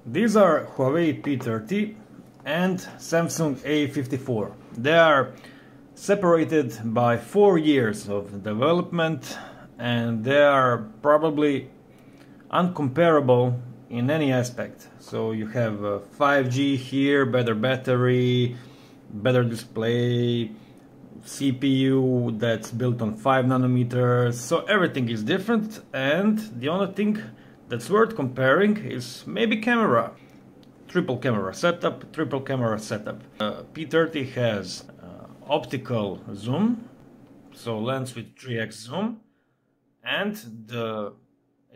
These are Huawei P30 and Samsung A54. They are separated by 4 years of development, and they are probably uncomparable in any aspect. So you have 5G here, better battery, better display, CPU that's built on 5 nanometers, so everything is different, and the only thing that's worth comparing is maybe camera. Triple camera setup. P30 has optical zoom, so lens with 3x zoom, and the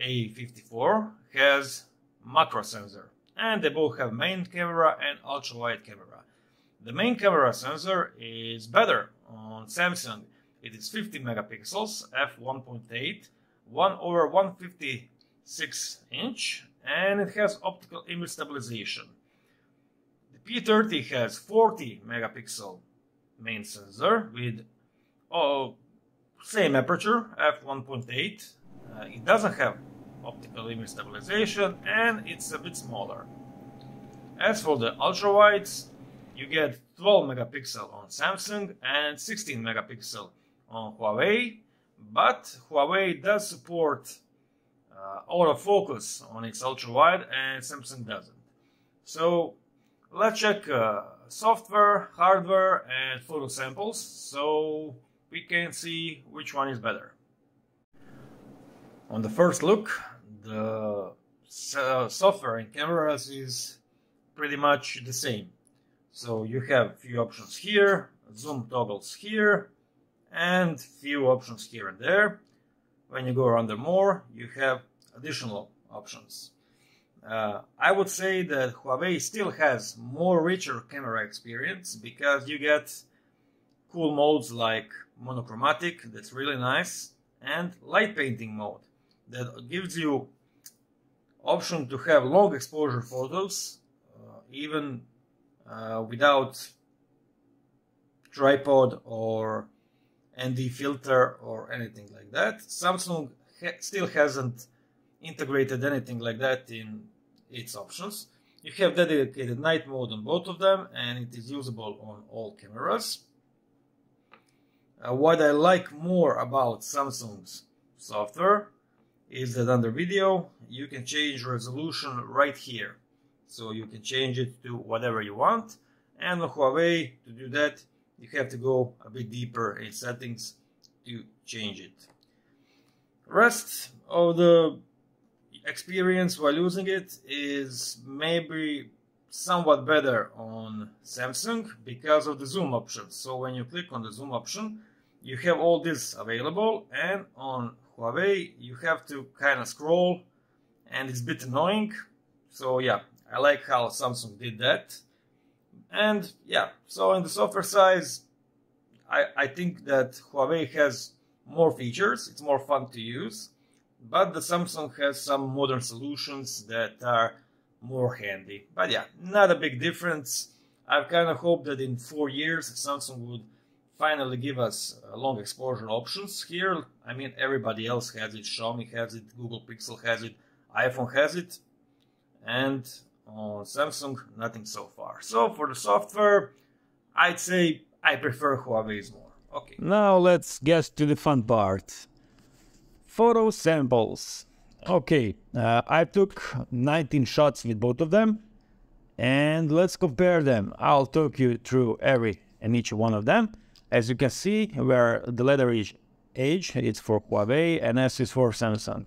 A54 has macro sensor, and they both have main camera and ultra wide camera. The main camera sensor is better on Samsung. It is 50 megapixels, f1.8, 1/156 inch, and it has optical image stabilization. The P30 has 40 megapixel main sensor with same aperture, f1.8. It doesn't have optical image stabilization, and it's a bit smaller. As for the ultra wides, you get 12 megapixel on Samsung and 16 megapixel on Huawei, but Huawei does support autofocus on its ultra wide and Samsung doesn't. So let's check software, hardware and photo samples so we can see which one is better. On the first look, the software in cameras is pretty much the same. So you have few options here, zoom toggles here, and few options here and there. When you go under more, you have additional options. I would say that Huawei still has more richer camera experience because you get cool modes like monochromatic, that's really nice, and light painting mode that gives you option to have long exposure photos, even without tripod or ND filter or anything like that. Samsung still hasn't integrated anything like that in its options. You have dedicated night mode on both of them, and it is usable on all cameras. What I like more about Samsung's software is that under video you can change resolution right here. So you can change it to whatever you want, and on Huawei, to do that, you have to go a bit deeper in settings to change it. Rest of the experience while using it is maybe somewhat better on Samsung because of the zoom option. So when you click on the zoom option, you have all this available, and on Huawei you have to kind of scroll, and it's a bit annoying. So yeah, I like how Samsung did that. And yeah, so on the software side, I think that Huawei has more features, it's more fun to use, but the Samsung has some modern solutions that are more handy. But yeah, not a big difference. I kind of hope that in 4 years Samsung would finally give us long exposure options here. I mean, everybody else has it, Xiaomi has it, Google Pixel has it, iPhone has it, and on Samsung, nothing so far. So for the software, I'd say I prefer Huawei's more. Okay. Now let's get to the fun part. Photo samples. Okay, I took 19 shots with both of them, and let's compare them. I'll talk you through every and each one of them. As you can see, where the letter is H, it's for Huawei, and S is for Samsung.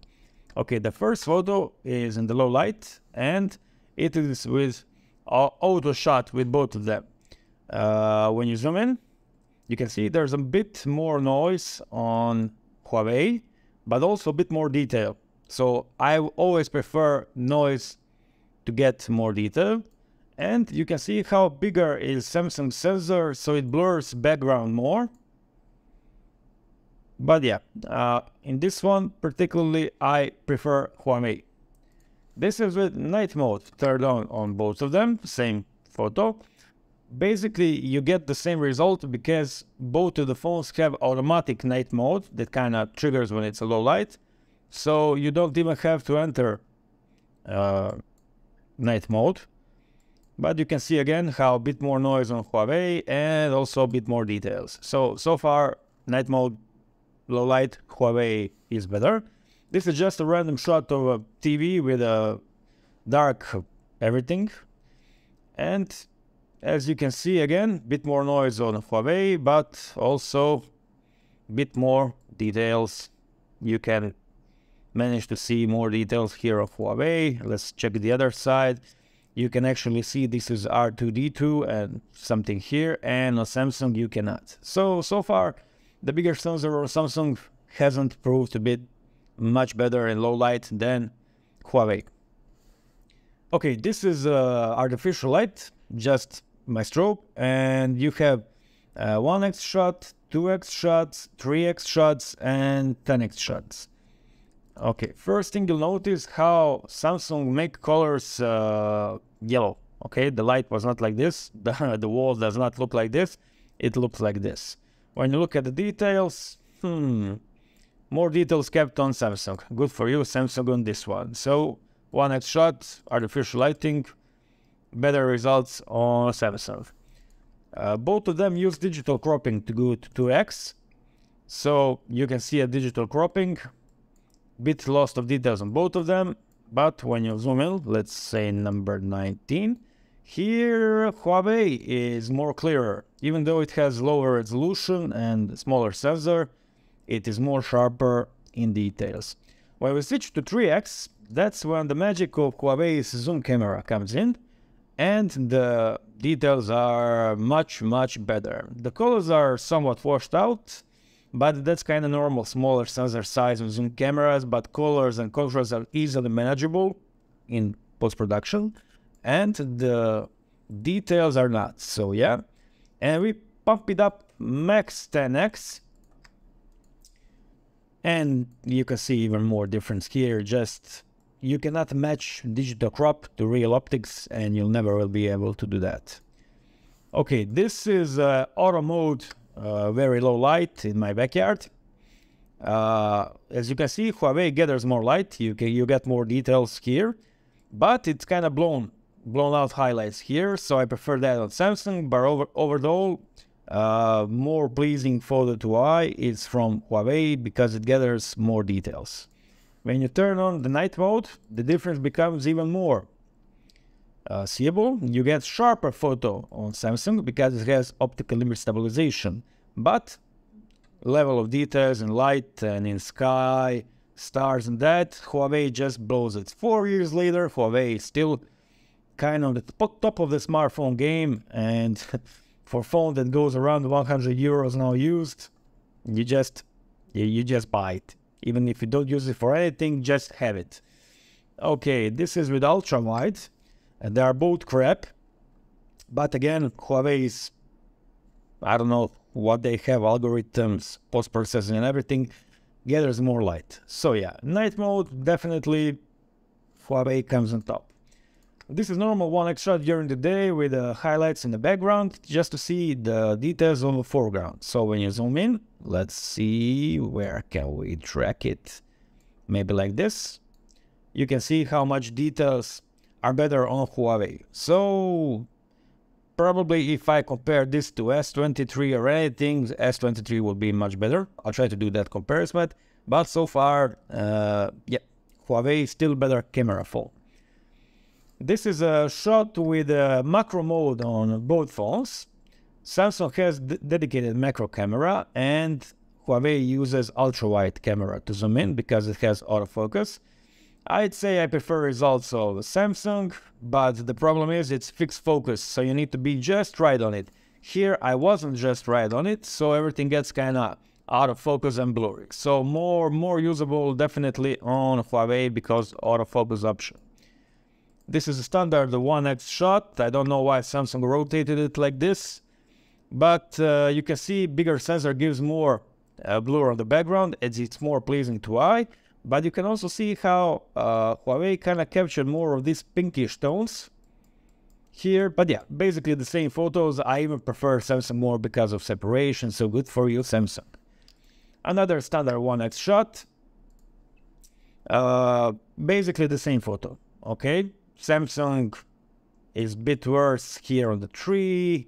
Okay, the first photo is in the low light, and it is with auto shot with both of them. When you zoom in, you can see there's a bit more noise on Huawei, but also a bit more detail. So I always prefer noise to get more detail. And you can see how bigger is Samsung sensor, so it blurs background more. But yeah, in this one particularly, I prefer Huawei. This is with night mode turned on both of them, same photo. Basically, you get the same result because both of the phones have automatic night mode that kind of triggers when it's a low light. So you don't even have to enter night mode. But you can see again how a bit more noise on Huawei and also a bit more details. So far, night mode, low light, Huawei is better. This is just a random shot of a TV with a dark everything. And as you can see again, bit more noise on Huawei, but also bit more details. You can manage to see more details here of Huawei. Let's check the other side. You can actually see this is R2D2 and something here, and on Samsung you cannot. So far, the bigger sensor on Samsung hasn't proved to be much better in low light than Huawei. Okay, this is artificial light, just my strobe, and you have 1x shot, 2x shots, 3x shots, and 10x shots. Okay, first thing you'll notice how Samsung make colors yellow. Okay, the light was not like this, the wall does not look like this, it looks like this. When you look at the details, more details kept on Samsung. Good for you, Samsung, on this one. So 1x shot, artificial lighting, better results on Samsung. Both of them use digital cropping to go to 2x. So you can see a digital cropping, bit lost of details on both of them. But when you zoom in, let's say number 19, here Huawei is more clearer. Even though it has lower resolution and smaller sensor, it is more sharper in details. When we switch to 3x, that's when the magic of Huawei's zoom camera comes in, and the details are much better. The colors are somewhat washed out, but that's kind of normal. Smaller sensor size on zoom cameras, but colors and contrast are easily manageable in post-production, and the details are not. So yeah, and we pump it up max 10x, and you can see even more difference here. Just you cannot match digital crop to real optics, and you'll never will be able to do that. Okay, this is auto mode, very low light in my backyard. As you can see, Huawei gathers more light. You get more details here, but it's kind of blown out highlights here. So I prefer that on Samsung. But overall, more pleasing photo to eye is from Huawei because it gathers more details. When you turn on the night mode, the difference becomes even more seeable. You get sharper photo on Samsung because it has optical image stabilization, but level of details in light and in sky, stars and that, Huawei just blows it. 4 years later, Huawei is still kind of the top of the smartphone game, and for phone that goes around 100 euros now used, you just buy it. Even if you don't use it for anything, just have it. Okay, this is with ultra wide, and they are both crap. But again, Huawei is, I don't know what they have, algorithms, post-processing and everything, gathers more light. So yeah, night mode, definitely Huawei comes on top. This is normal 1x shot during the day with highlights in the background, just to see the details on the foreground. So when you zoom in, let's see, where can we track it? Maybe like this. You can see how much details are better on Huawei. So probably if I compare this to S23 or anything, S23 will be much better. I'll try to do that comparison, but so far, yeah, Huawei is still better camera phone. This is a shot with macro mode on both phones. Samsung has dedicated macro camera, and Huawei uses ultra-wide camera to zoom in because it has autofocus. I'd say I prefer results of Samsung, but the problem is it's fixed focus, so you need to be just right on it. Here I wasn't just right on it, so everything gets kind of out of focus and blurry. So more usable definitely on Huawei because autofocus option. This is a standard 1x shot. I don't know why Samsung rotated it like this, but you can see bigger sensor gives more blur on the background as it's more pleasing to eye. But you can also see how Huawei kind of captured more of these pinkish tones here. But yeah, basically the same photos. I even prefer Samsung more because of separation, so good for you, Samsung. Another standard 1x shot. Basically the same photo, okay? Samsung is a bit worse here on the tree,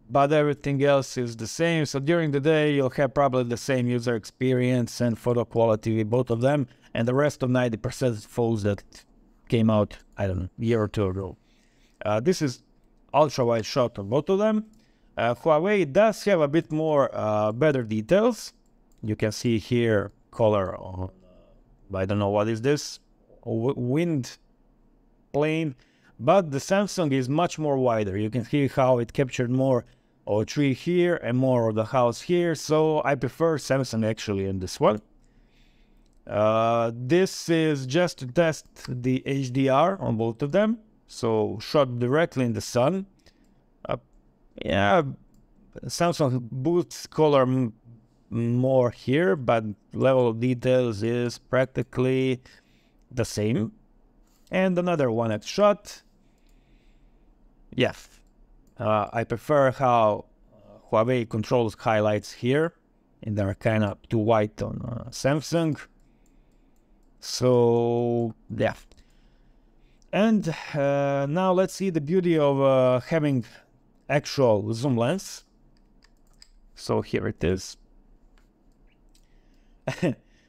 but everything else is the same. So during the day, you'll have probably the same user experience and photo quality with both of them, and the rest of 90% phones that came out, I don't know, a year or two ago. This is ultra-wide shot of both of them. Huawei does have a bit more better details. You can see here color on, I don't know what is this, wind plane, but the Samsung is much more wider. You can see how it captured more of a tree here and more of the house here, so I prefer Samsung actually in this one. This is just to test the HDR on both of them, so shot directly in the sun. Yeah, Samsung boosts color more here, but level of details is practically the same. And another 1x shot. Yeah, I prefer how Huawei controls highlights here, and they're kind of too white on Samsung. So yeah. And now let's see the beauty of having actual zoom lens. So here it is.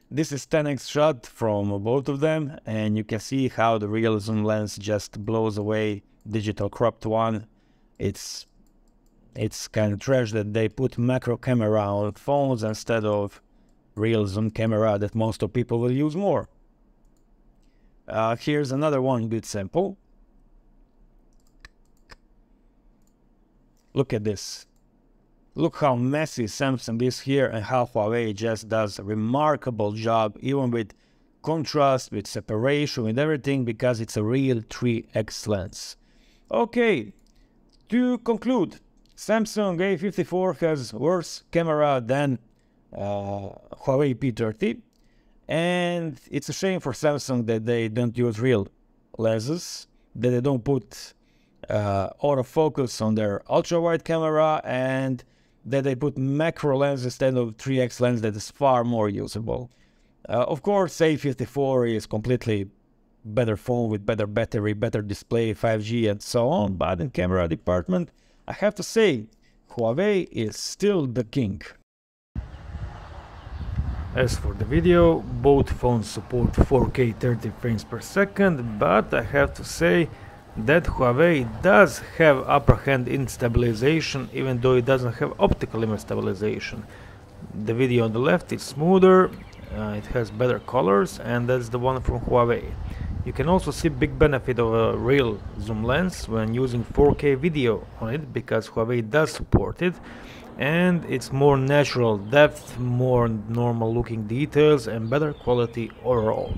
This is 10x shot from both of them, and you can see how the real zoom lens just blows away digital cropped one. It's kind of trash that they put macro camera on phones instead of real zoom camera that most of people will use more. Here's another one good sample. Look at this. Look how messy Samsung is here and how Huawei just does a remarkable job, even with contrast, with separation, with everything, because it's a real 3x lens. Okay, to conclude, Samsung A54 has worse camera than Huawei P30, and it's a shame for Samsung that they don't use real lenses, that they don't put autofocus on their ultra-wide camera, and that they put macro lens instead of 3x lens that is far more usable. Of course, A54 is completely better phone with better battery, better display, 5G and so on, but in camera department, I have to say, Huawei is still the king. As for the video, both phones support 4K 30 frames per second, but I have to say that Huawei does have upper hand in stabilization, even though it doesn't have optical image stabilization. The video on the left is smoother, it has better colors, and that's the one from Huawei. You can also see big benefit of a real zoom lens when using 4K video on it, because Huawei does support it, and it's more natural depth, more normal looking details, and better quality overall.